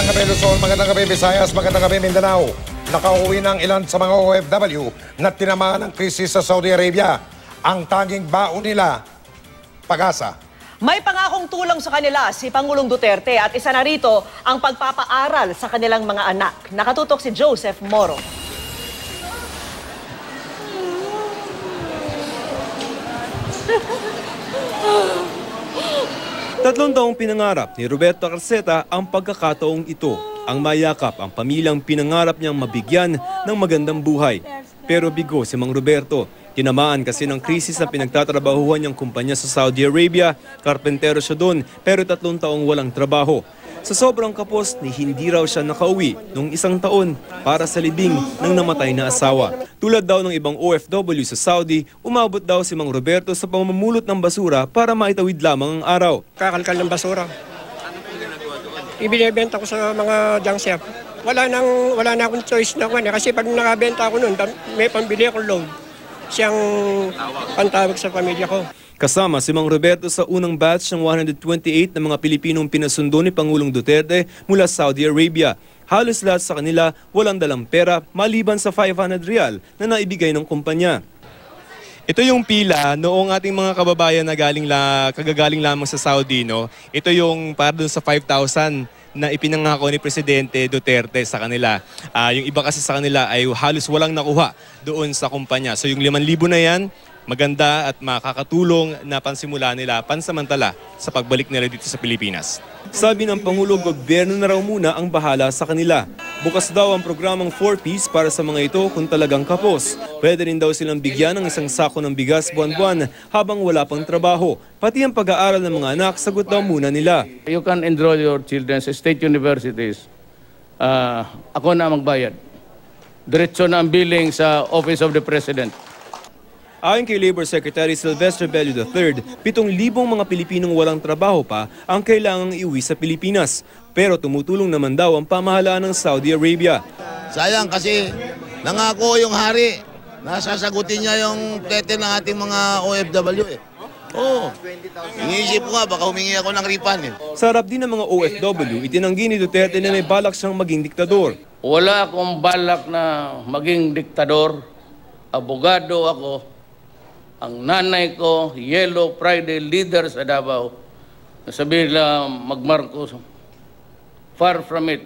Magandang gabi Luzon, magandang gabi Visayas, magandang gabi Mindanao. Nakauwi ng ilan sa mga OFW na tinamaan ng krisis sa Saudi Arabia. Ang tanging baon nila, pag-asa. May pangakong tulong sa kanila si Pangulong Duterte at isa na rito ang pagpapaaral sa kanilang mga anak. Nakatutok si Joseph Moro. Tatlong taong pinangarap ni Roberto Carceta ang pagkakataong ito. Ang mayakap ang pamilyang pinangarap niyang mabigyan ng magandang buhay. Pero bigo si Mang Roberto. Tinamaan kasi ng krisis na pinagtatrabahuhan niyang kumpanya sa Saudi Arabia. Karpentero siya doon pero 3 taong walang trabaho. Sa sobrang kapos ni hindi raw siya nakauwi noong 1 taon para sa libing ng namatay na asawa. Tulad daw ng ibang OFW sa Saudi, umabot daw si Mang Roberto sa pamamulot ng basura para maitawid lamang ang araw. Kakalkal ng basura. Ibinibenta ko sa mga junk shop. Wala na akong choice na kasi pag nakabenta ako noon, may pambili akong load. Siyang pantawag sa pamilya ko. Kasama si Mang Roberto sa unang batch ng 128 na mga Pilipinong pinasundo ni Pangulong Duterte mula Saudi Arabia. Halos lahat sa kanila walang dalang pera maliban sa 500 real na naibigay ng kumpanya. Ito yung pila noong ating mga kababayan na kagagaling lamang sa Saudi. No? Ito yung para dun sa 5,000 na ipinangako ni Presidente Duterte sa kanila. Yung iba kasi sa kanila ay halos walang nakuha doon sa kumpanya. So yung 5,000 na yan, maganda at makakatulong na pansimula nila pansamantala sa pagbalik nila dito sa Pilipinas. Sabi ng Pangulo, gobyerno na raw muna ang bahala sa kanila. Bukas daw ang programang 4-piece para sa mga ito kung talagang kapos. Pwede rin daw silang bigyan ng 1 sako ng bigas buwan-buwan habang wala pang trabaho. Pati ang pag-aaral ng mga anak, sagot daw muna nila. You can enroll your children sa state universities. Ako na magbayad. Diretso na ang billing sa Office of the President. Ayon kay Labor Secretary Sylvester Bello III, 7,000 mga Pilipinong walang trabaho pa ang kailangang iuwi sa Pilipinas. Pero tumutulong naman daw ang pamahalaan ng Saudi Arabia. Sayang kasi nangako yung hari. Nasasagutin niya yung plete ng ating mga OFW eh. Oo. Iniisip ko nga, baka humingi ako ng refund eh. Sa harap din ng mga OFW, itinanggi ni Duterte na may balak siyang maging diktador. Wala akong balak na maging diktador. Abogado ako. Ang nanay ko, Yellow Friday leader sa Davao. Sabi nila, Marcos, far from it.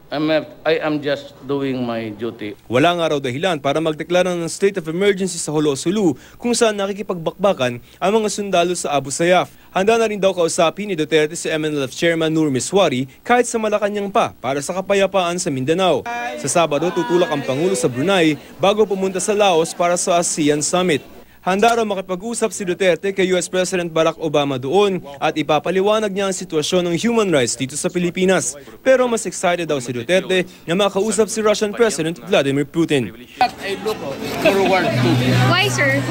I am just doing my duty. Wala nga raw dahilan para magdeklara ng state of emergency sa Jolo Sulu kung saan nakikipagbakbakan ang mga sundalo sa Abu Sayyaf. Handa na rin daw kausapin ni Duterte si MNLF Chairman Nur Miswari kahit sa Malacanang pa para sa kapayapaan sa Mindanao. Sa Sabado, tutulak ang Pangulo sa Brunei bago pumunta sa Laos para sa ASEAN Summit. Handa raw makipag-usap si Duterte kay US President Barack Obama doon at ipapaliwanag niya ang sitwasyon ng human rights dito sa Pilipinas. Pero mas excited daw si Duterte na makausap si Russian President Vladimir Putin. I look forward to. Why, sir?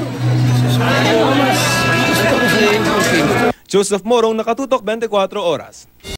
Joseph Morong, Nakatutok, 24 Oras.